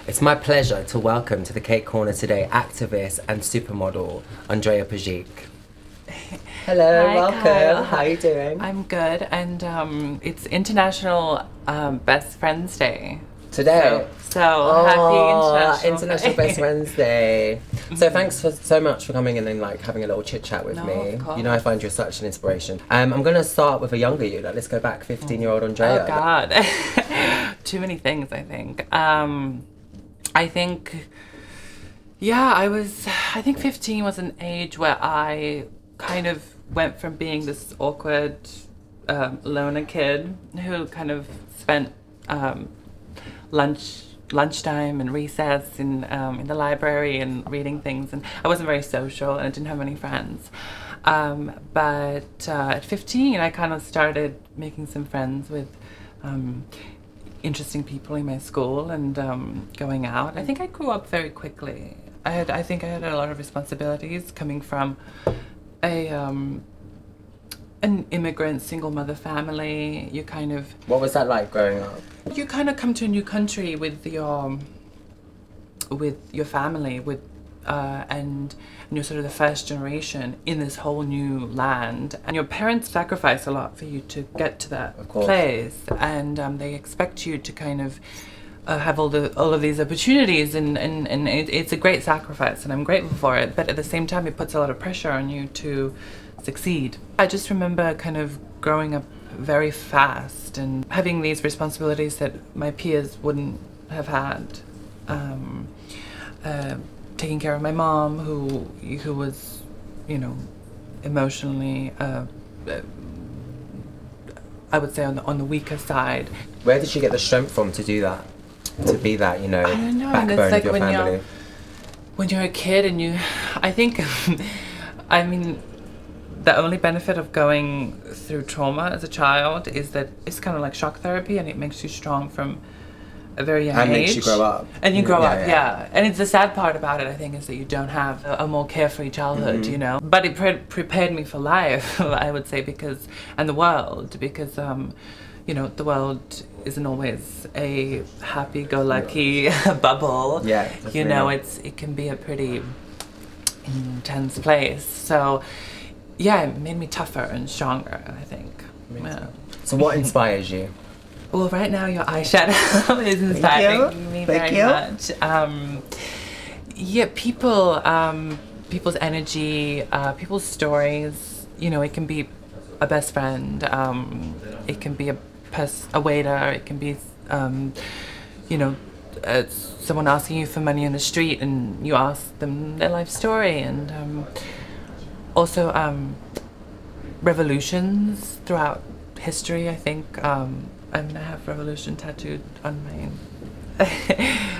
It's my pleasure to welcome to the Cake Corner today activist and supermodel Andreja Pejic. Hello, Hi, welcome. Kyle. How are you doing? I'm good, and it's International Best Friends Day. Today. So happy International Day. Best Friends Day. So thanks so much for coming in and like having a little chit chat with me. Of course. You know, I find you're such an inspiration. I'm gonna start with a younger you. Like, let's go back 15-year-old Andreja. Oh God, too many things. I think, yeah, I think 15 was an age where I kind of went from being this awkward loner kid who kind of spent lunchtime and recess in the library and reading things, and I wasn't very social and I didn't have many friends. But at 15 I kind of started making some friends with interesting people in my school and going out. I think I grew up very quickly. I think I had a lot of responsibilities coming from an immigrant single mother family. You kind of... What was that like growing up? You kind of come to a new country with your family, and you're sort of the first generation in this whole new land, and your parents sacrifice a lot for you to get to that place, and they expect you to kind of have all of these opportunities, and it's a great sacrifice, and I'm grateful for it. But at the same time, it puts a lot of pressure on you to succeed. I just remember kind of growing up very fast and having these responsibilities that my peers wouldn't have had. Taking care of my mom, who was, you know, emotionally, I would say on the weaker side. Where did you get the strength from to do that? To be that, you know, I don't know. backbone It's like of your family? When you're a kid and I think, I mean, the only benefit of going through trauma as a child is that it's kind of like shock therapy, and it makes you strong from a very young age. And makes you grow up. And you grow up, yeah. And it's the sad part about it, I think, is that you don't have a more carefree childhood, you know. But it prepared me for life, I would say, and the world, because, you know, the world isn't always a happy-go-lucky bubble. Yeah, you know, it can be a pretty intense place. So, yeah, it made me tougher and stronger, I think. Yeah. So what inspires you? Well, right now your eyeshadow is inspiring me very much. Yeah, people's energy, people's stories. You know, it can be a best friend. It can be a waiter. It can be, you know, someone asking you for money on the street, and you ask them their life story, and also revolutions throughout history. I think. I have revolution tattooed on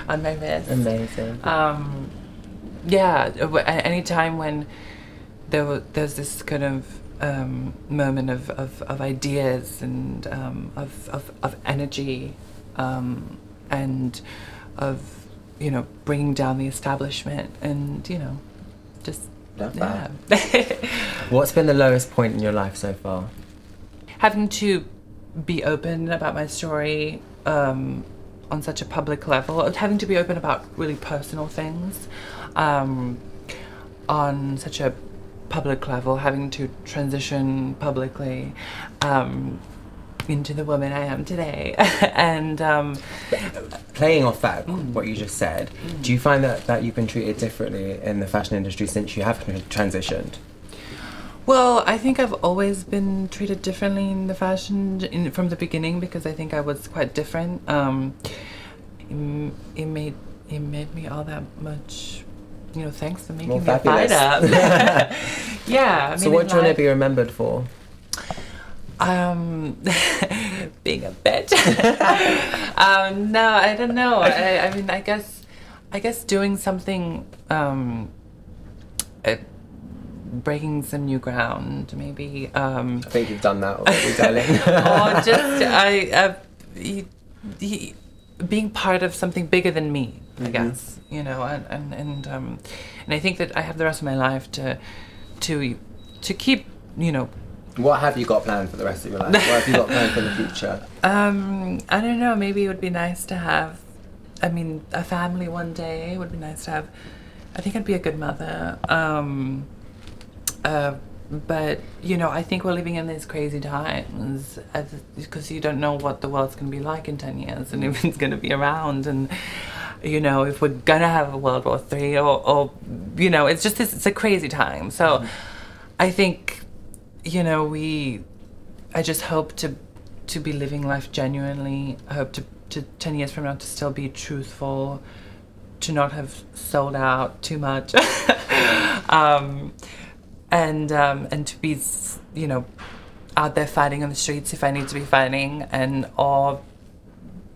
my wrist. Amazing. Yeah, anytime when there's this kind of moment of ideas and of energy and of, you know, bringing down the establishment, and, you know, just yeah. What's been the lowest point in your life so far? Having to be open about my story on such a public level, having to be open about really personal things on such a public level, having to transition publicly into the woman I am today. And playing off that, what you just said, do you find that you've been treated differently in the fashion industry since you have transitioned? Well, I think I've always been treated differently in the fashion from the beginning, because I think I was quite different. It made me all that much, you know, thanks for making me fight up. Yeah. I mean, so what do you want to be remembered for? Being a bitch. No, I don't know. I mean, I guess doing something, breaking some new ground, maybe. I think you've done that already, darling. Or just being part of something bigger than me, I guess. You know, and I think that I have the rest of my life to keep, you know. What have you got planned for the rest of your life? What have you got planned for the future? I don't know. Maybe it would be nice to have I mean, a family one day would be nice to have. I think I'd be a good mother. But, you know, I think we're living in these crazy times because you don't know what the world's going to be like in 10 years and if it's going to be around, and, you know, if we're going to have a World War III or you know, it's just it's a crazy time. So I think, you know, I just hope to be living life genuinely. I hope to 10 years from now to still be truthful, to not have sold out too much. And to be, you know, out there fighting on the streets if I need to be fighting, or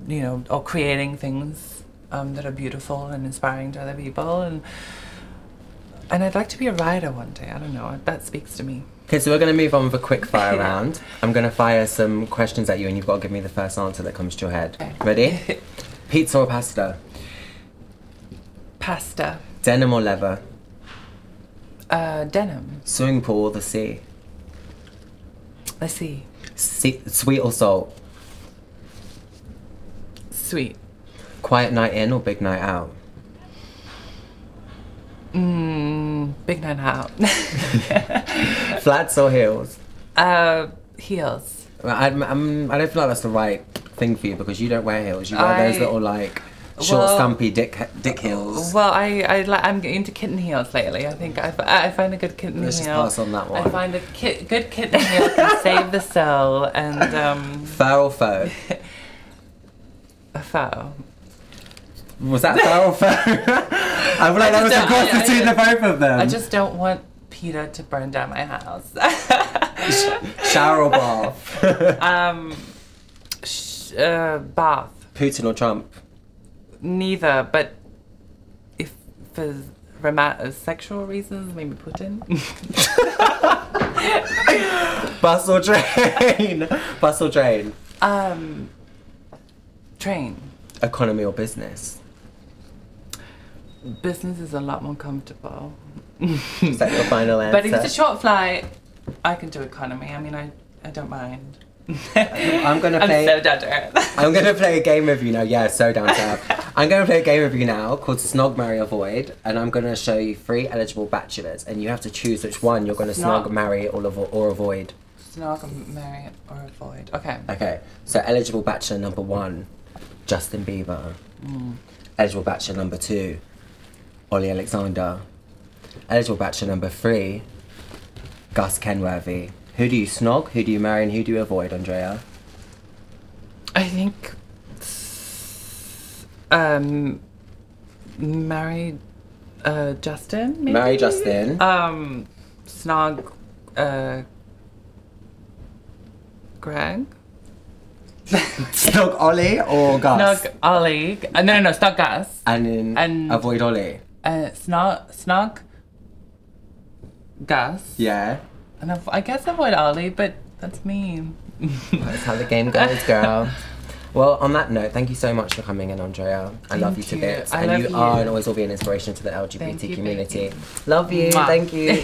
you know, or creating things that are beautiful and inspiring to other people, and I'd like to be a writer one day. I don't know, that speaks to me. Okay, so we're going to move on with a quick fire round. I'm going to fire some questions at you and you've got to give me the first answer that comes to your head. Okay. Ready? Pizza or pasta? Pasta. Denim or leather? Denim. Swimming pool or the sea? The sea. Sweet or salt? Sweet. Quiet night in or big night out? Big night out. Flats or heels? Heels. I don't feel like that's the right thing for you because you don't wear heels. You wear those little like short, stumpy dick heels. Well, I'm into kitten heels lately. I think I find a good kitten heel. Let's just pass on that one. I find a good kitten heel can save the soul. And fur or faux? A faux. Was that fur or faux? I feel like that was a cross between the both of them. I just don't want Peter to burn down my house. Shower or bath? Bath. Putin or Trump? Neither, but if for sexual reasons, maybe Putin. Bus or train? Bus or train? Train. Economy or business? Business is a lot more comfortable. Is that your final answer? But if it's a short flight, I can do economy. I mean, I don't mind. I'm so down to earth. I'm gonna play a game with you now. Yeah, so down to earth. I'm gonna play a game with you now called Snog, Marry, Avoid, and I'm gonna show you 3 eligible bachelors, and you have to choose which one you're gonna snog, marry, or avoid. Snog, marry, or avoid. Okay. Okay. So eligible bachelor number 1, Justin Bieber. Eligible bachelor number 2, Ollie Alexander. Eligible bachelor number 3, Gus Kenworthy. Who do you snog, who do you marry, and who do you avoid, Andrea? I think marry Justin, maybe? Marry Justin. Snog Greg. Snog Ollie or Gus? Snog Ollie. No, snog Gus. And avoid Ollie. Snog Gus. Yeah. And I guess avoid Ollie, but that's mean. That's how the game goes, girl. Well, on that note, thank you so much for coming in, Andrea. I love you to bits. And you are and always will be an inspiration to the LGBT community. Baby. Love you. Mwah. Thank you.